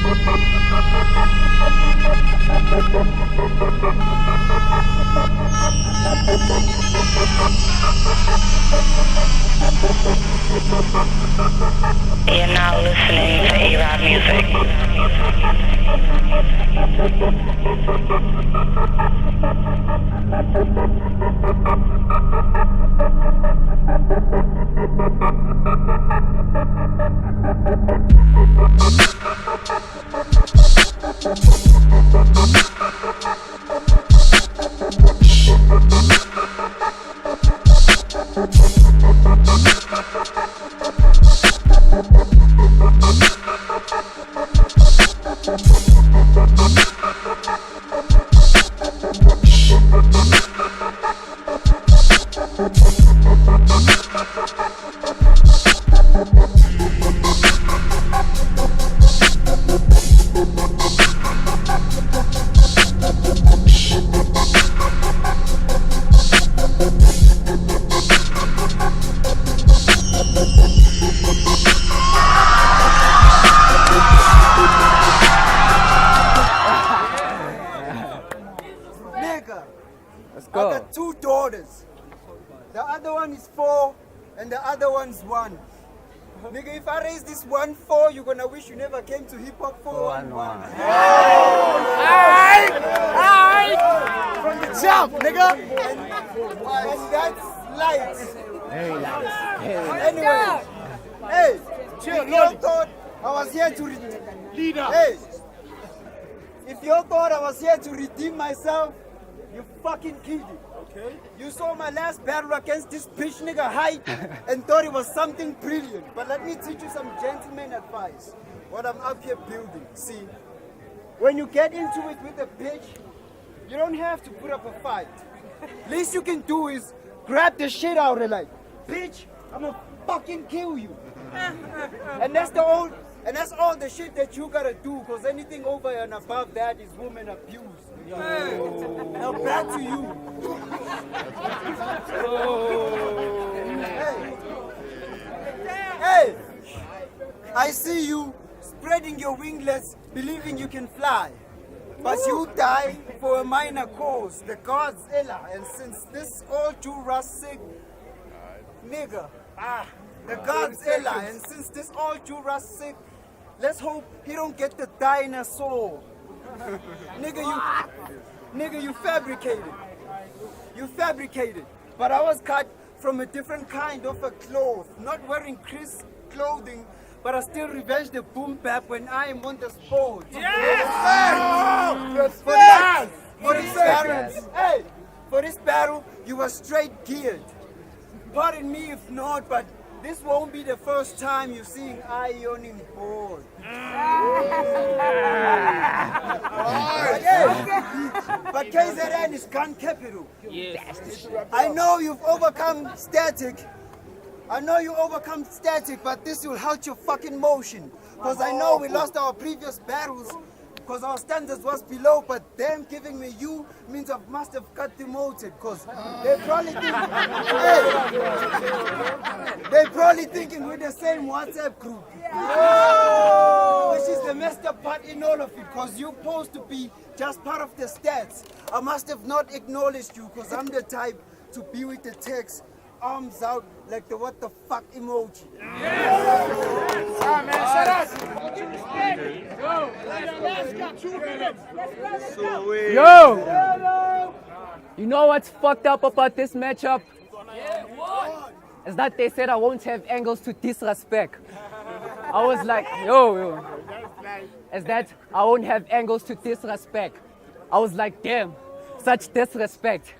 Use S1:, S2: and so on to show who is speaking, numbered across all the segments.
S1: You're now listening to A-Rod music.
S2: I got 2 daughters. The other one is 4 and the other one's 1. Nigga, if I raise this 1 4, you're gonna wish you never came to hip hop 4 1 1. Alright! From the jump, nigga! And that's light.
S3: Very light.
S2: Anyway, hey, if y'all thought I was here to Hey, if y'all thought I was here to redeem myself, you fucking kidding. Okay. You saw my last battle against this bitch nigga height and thought it was something brilliant. But let me teach you some gentleman advice. What I'm up here building. See, when you get into it with a bitch, you don't have to put up a fight. Least you can do is grab the shit out of like, bitch, I'ma fucking kill you. And that's all the shit that you gotta do, cause anything over and above that is woman abuse. Now back to you. Hey, I see you spreading your winglets, believing you can fly. But you die for a minor cause, the Godzilla. And since this all too Raspek, nigga, the Godzilla. And since this all too Raspek, let's hope he don't get the dinosaur. Nigga, you fabricated. You fabricated. But I was cut from a different kind of a cloth. Not wearing crisp clothing, but I still revenge the boom bap when I am on the sport. Yes! For this battle, you were straight geared. Pardon me if not, but this won't be the first time you're seeing Ironing board. But KZN is gun capital. Yes. I know you've overcome static. But this will halt your fucking motion. Because I know we lost our previous battles because our standards was below, but them giving me you means I must have got demoted, because they probably thinking we're the same WhatsApp group. Which is the messed up part in all of it, because you're supposed to be just part of the stats. I must have not acknowledged you, because I'm the type to be with the text, arms out like the what the fuck emoji.
S3: Yo! You know what's fucked up about this matchup?
S4: Yeah, what?
S3: Is that they said I won't have angles to disrespect. I was like, yo. Is that I won't have angles to disrespect. I was like, damn, such disrespect.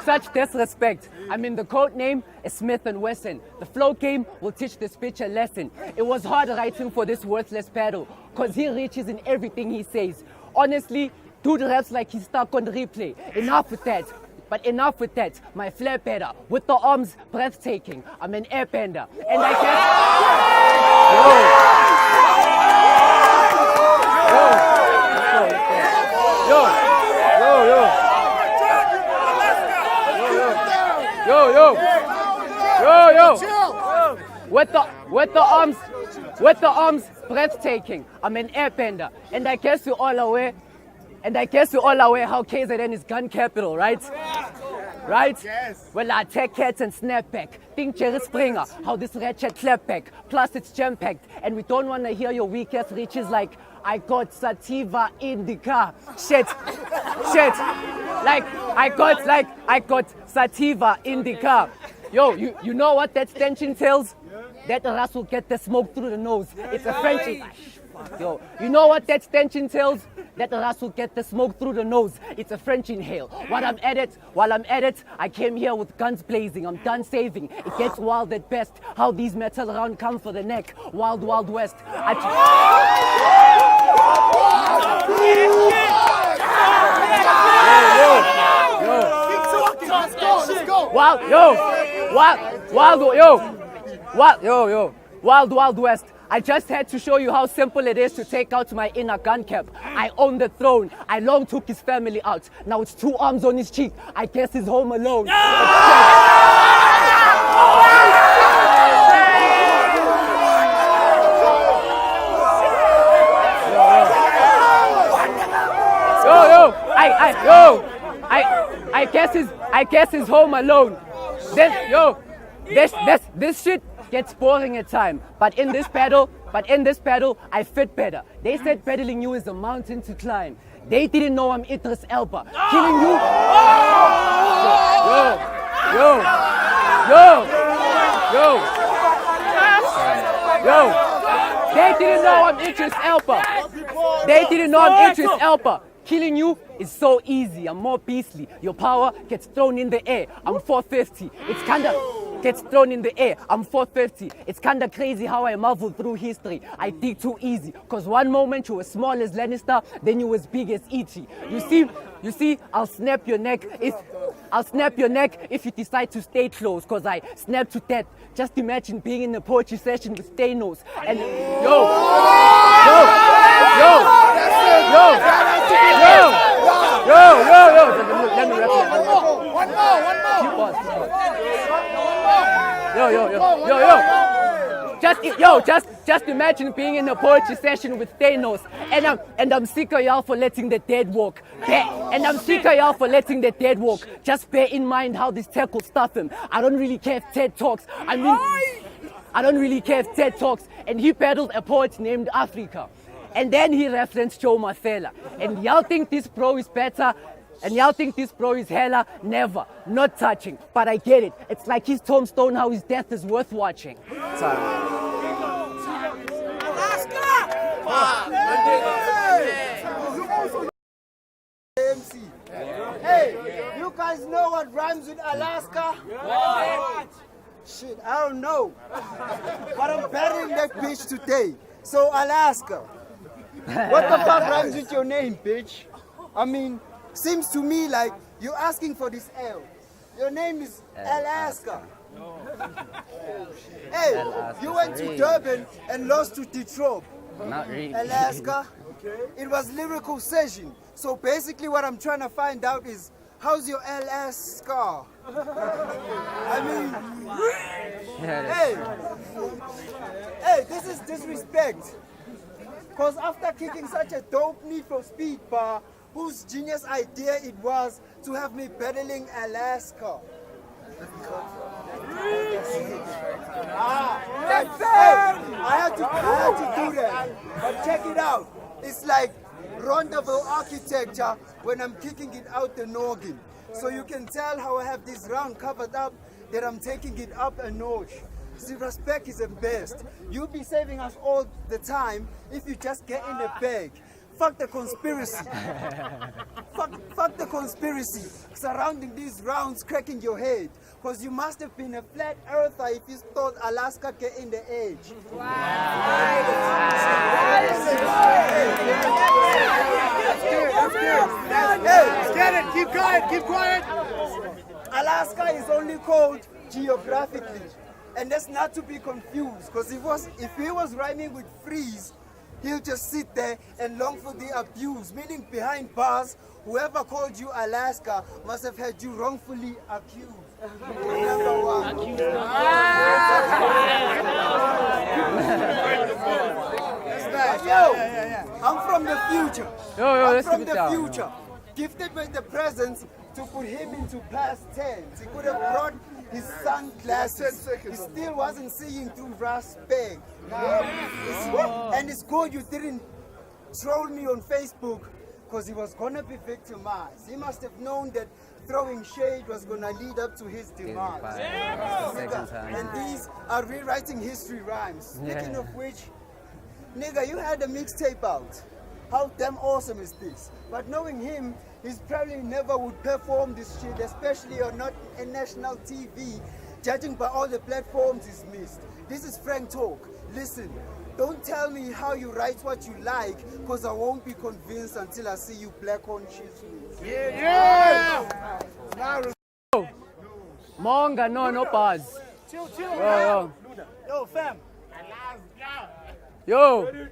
S3: Such disrespect. I mean, the code name is Smith & Wesson. The flow game will teach this bitch a lesson. It was hard writing for this worthless battle, cause he reaches in everything he says. Honestly, dude raps like he's stuck on replay. Enough with that. But enough with that. My flair better. With the arms breathtaking. I'm an airbender. And I guess. With the arms breathtaking. I'm an airbender. And I guess you're all aware. How KZN is gun capital, right? Right? Yes. Well, I take cats and snapback. Think Jerry Springer, how this ratchet clapback. Plus it's jam-packed. And we don't want to hear your weak-ass reaches like, I got sativa in the car. Shit. I got sativa in the car. Yo, you know what that stench entails? That Ras will get the smoke through the nose. It's a French. Yo, you know what that stench entails? That Ras will get the smoke through the nose. It's a French inhale. While I'm at it, I came here with guns blazing. I'm done saving. It gets wild at best. How these metal round come for the neck. Wild, wild west. Wild, wild west. I just had to show you how simple it is to take out my inner gun cap. I own the throne. I long took his family out. Now it's 2 arms on his cheek. I guess he's home alone. I guess he's home alone. This shit gets boring at time. But in this battle, I fit better. They said battling you is a mountain to climb. They didn't know I'm Idris Elba. Killing you. They didn't know I'm Idris Elba. Killing you is so easy. I'm more beastly. Your power gets thrown in the air. I'm 450. It's kinda gets thrown in the air. I'm 450. It's kinda crazy how I marvel through history. I dig too easy. Cause one moment you were small as Lannister, then you was big as E.T. You see, I'll snap your neck if you decide to stay close. Cause I snap to death. Just imagine being in a poetry session with Thanos. And let me rap it. One more. Just imagine being in a poetry session with Thanos, and I'm sick of y'all for letting the dead walk. Just bear in mind how this tech will stuff him. I don't really care if TED talks. And he battled a poet named Africa. And then he referenced Joe Marcella. And y'all think this bro is better? And y'all think this bro is hella? Never. Not touching. But I get it. It's like his tombstone, how his death is worth watching.
S2: Hey, you guys know what rhymes with Alaska? What? Shit, I don't know. But I'm battling that bitch today. So Alaska. What the fuck rhymes with your name, bitch? I mean, seems to me like you're asking for this L. Your name is Alaska. Hey, you went to Durban and lost to Detroit.
S3: Not really.
S2: Alaska. It was lyrical session. So basically what I'm trying to find out is, how's your LS scar? I mean, hey, this is disrespect. Because after kicking such a dope Need for Speed bar, whose genius idea it was to have me battling Alaska. I had to do that. But check it out. It's like roundable architecture when I'm kicking it out the noggin. So you can tell how I have this round covered up that I'm taking it up a notch. See, Raspek is the best. You'll be saving us all the time if you just get in the bag. Fuck the conspiracy. fuck the conspiracy surrounding these rounds cracking your head. Because you must have been a flat earther if you thought Alaska get in the edge.
S5: Get it, keep quiet.
S2: Alaska is only called geographically. And that's not to be confused, because if he was rhyming with freeze, he'll just sit there and long for the abuse, meaning behind bars, whoever called you Alaska must have had you wrongfully accused. Number one. I'm from the future.
S3: Yo,
S2: I'm
S3: let's
S2: from
S3: keep it
S2: the
S3: down.
S2: future. Gifted with the presents to put him into past tense. He could have brought his sunglasses. He still wasn't seeing through Raspek. And it's good you didn't troll me on Facebook because he was gonna be victimized. He must have known that throwing shade was gonna lead up to his demise. And these are rewriting history rhymes. Speaking of which, nigga, you had a mixtape out. How damn awesome is this? But knowing him, he's probably never would perform this shit, especially on not a national TV, judging by all the platforms he's missed. This is Frank Talk. Listen, don't tell me how you write what you like, because I won't be convinced until I see you black on shit.
S3: Monga, no pause.
S5: Chill.
S3: Yo.
S5: Yo, fam.
S3: Yo,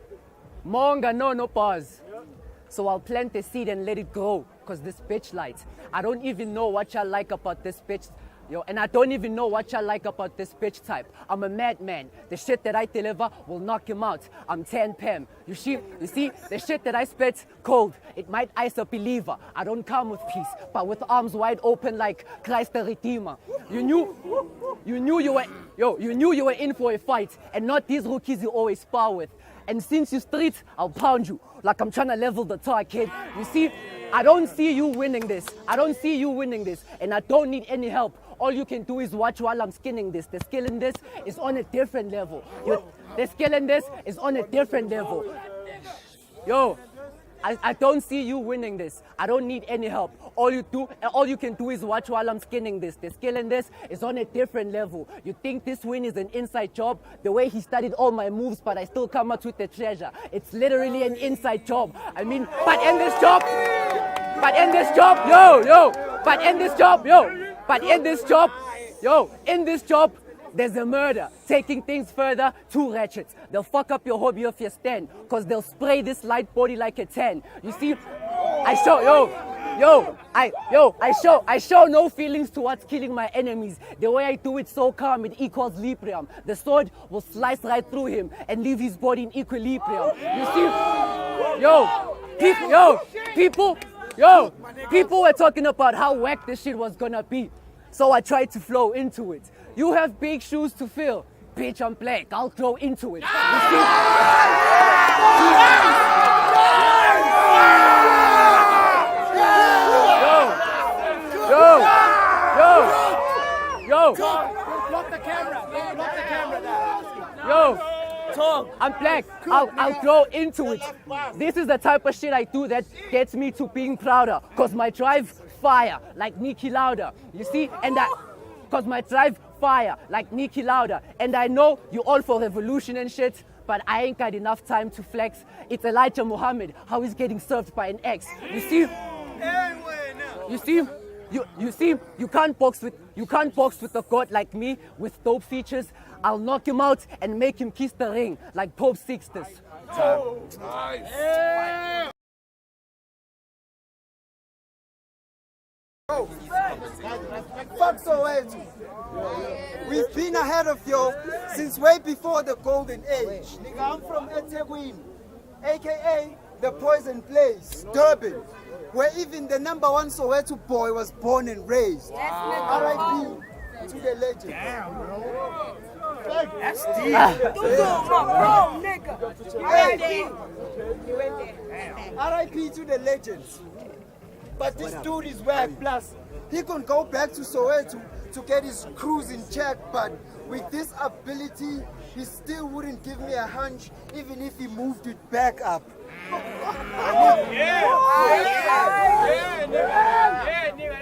S3: Monga, no pause. So I'll plant the seed and let it grow, cause this bitch lights. I don't even know what I like about this bitch. Yo, and I don't even know what I like about this bitch type. I'm a madman. The shit that I deliver will knock him out. I'm 10 Pam. You see, the shit that I spit, cold. It might ice a believer. I don't come with peace, but with arms wide open like Christ the Redeemer. You knew you were in for a fight, and not these rookies you always spar with. And since you street, I'll pound you like I'm trying to level the tar, kid. You see, I don't see you winning this. And I don't need any help. All you can do is watch while I'm skinning this. The skill in this is on a different level. Yo, I don't see you winning this. I don't need any help. All you can do is watch while I'm skinning this. The skill in this is on a different level. You think this win is an inside job? The way he studied all my moves, but I still come out with the treasure. It's literally an inside job. I mean, but in this job, in this job, there's a murder. Taking things further, 2 ratchets. They'll fuck up your hobby if you stand, cause they'll spray this light body like a 10. You see, I show no feelings towards killing my enemies. The way I do it so calm, it equals Librium. The sword will slice right through him and leave his body in equilibrium. You see, people were talking about how whack this shit was gonna be. So I tried to flow into it. You have big shoes to fill. Bitch, I'm black. I'll grow into it. You see? Yo.
S5: Block the camera now.
S3: Yo, I'm black. I'll grow into it. This is the type of shit I do that gets me to being prouder. Cause my drive fire like Niki Lauda. You see? Cause my drive fire like Niki Lauda. And I know you all for revolution and shit, but I ain't got enough time to flex. It's Elijah Muhammad, how he's getting served by an ex. You see, you can't box with a god like me with dope features. I'll knock him out and make him kiss the ring like Pope Sixtus.
S2: Fuck Soweto. We've been ahead of you since way before the golden age. Nigga, I'm from eThekwini, aka the poison place, Durban, where even the #1 Soweto boy was born and raised. R.I.P. to the legend.
S5: That's deep.
S2: R.I.P. to the legends. But this dude is whack. Plus, he can go back to Soweto to get his crews in check. But with this ability, he still wouldn't give me a hunch, even if he moved it back up.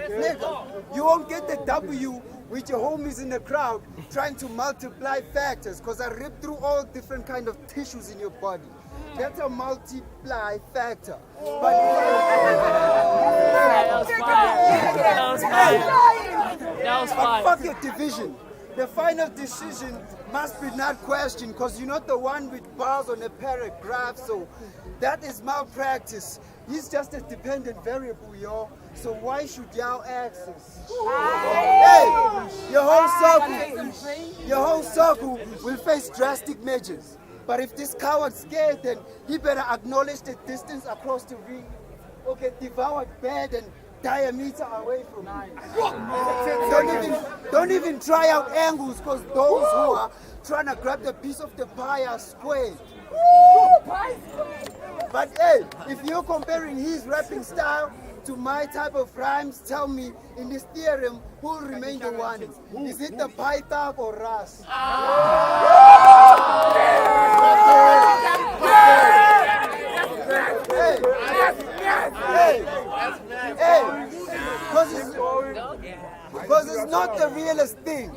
S2: Nigga, you won't get the W with your homies in the crowd trying to multiply factors, because I ripped through all different kind of tissues in your body. That's a multiply factor. But fuck your division. The final decision must be not questioned, because you're not the one with bars on a paragraph, so that is malpractice. He's just a dependent variable, y'all. So why should y'all access? Hey, your whole circle will face drastic measures. But if this coward's scared, then he better acknowledge the distance across the ring. Okay, devoured bad and diameter away from me. Don't even try out angles, because those who are trying to grab the piece of the pie are squared. But hey, if you're comparing his rapping style to my type of rhymes, tell me, in this theorem, who will remain the one? Is it the pie thug or Ras? Because it's not the realest thing.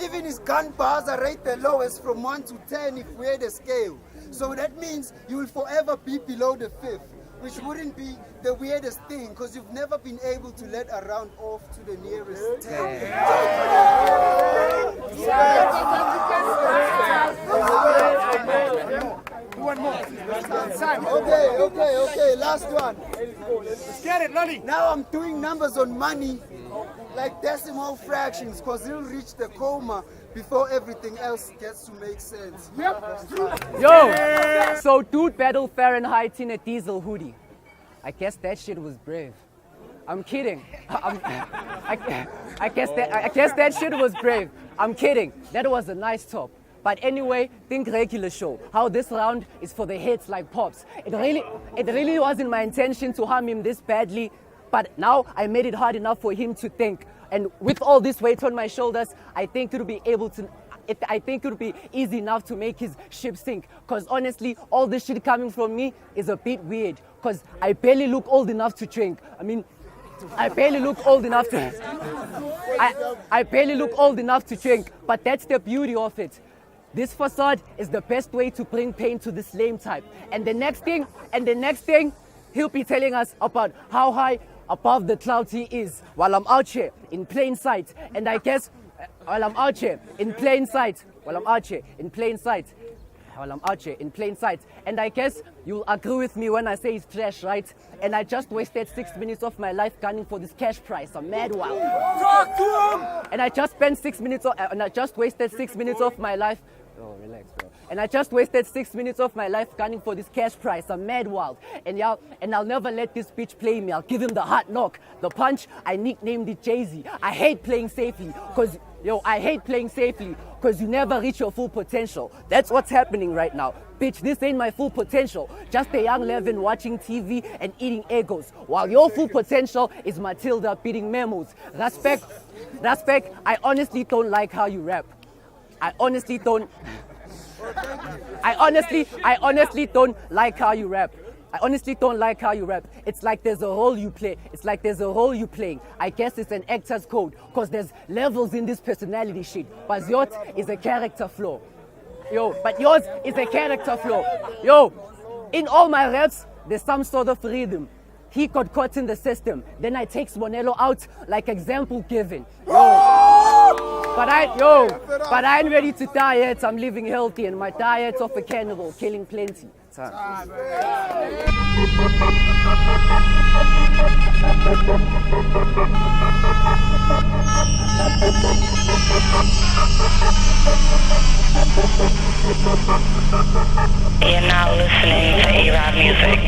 S2: Even his gun bars are rated the lowest from 1 to 10 if we had a scale. So that means you will forever be below the 5th, which wouldn't be the weirdest thing, because you've never been able to let a round off to the nearest 10.
S5: One more.
S2: Okay, last one.
S5: Let's get it, Lolly.
S2: Now I'm doing numbers on money like decimal fractions, because he'll reach the coma before everything else gets to make sense.
S3: Yo, so dude battled Fahrenheit in a diesel hoodie. I guess that shit was brave. I'm kidding. I guess that shit was brave. I'm kidding. That was a nice top. But anyway, think regular show. How this round is for the hits like Pops. It really wasn't my intention to harm him this badly. But now I made it hard enough for him to think. And with all this weight on my shoulders, I think it'll be easy enough to make his ship sink. Cause honestly, all this shit coming from me is a bit weird. Cause I barely look old enough to drink. I barely look old enough to I barely look old enough to drink, but that's the beauty of it. This facade is the best way to bring pain to this lame type. And the next thing, he'll be telling us about how high above the clouds he is while I'm out here in plain sight. And I guess while I'm out here in plain sight, and I guess you'll agree with me when I say it's trash, right? And I just wasted 6 minutes of my life gunning for this cash prize. I'm mad wild.
S5: Talk to him!
S3: And I just wasted 6 minutes of my life. Oh, relax, bro. And I just wasted 6 minutes of my life gunning for this cash prize. I'm mad wild. And I'll never let this bitch play me. I'll give him the hard knock. The punch, I nicknamed it Jay-Z. I hate playing safely, cause you never reach your full potential. That's what's happening right now. Bitch, this ain't my full potential. Just a young Levin watching TV and eating egos. While your full potential is Matilda beating memos. Raspek, I honestly don't like how you rap. I honestly don't like how you rap. It's like there's a role you play. You're playing. I guess it's an actor's code, cause there's levels in this personality shit. But yours is a character flaw. In all my raps, there's some sort of rhythm. He got caught in the system. Then I take Monello out like example given. But I ain't ready to die yet. I'm living healthy and my diet's of a cannibal, killing plenty.
S1: You're now listening to A-Rod music.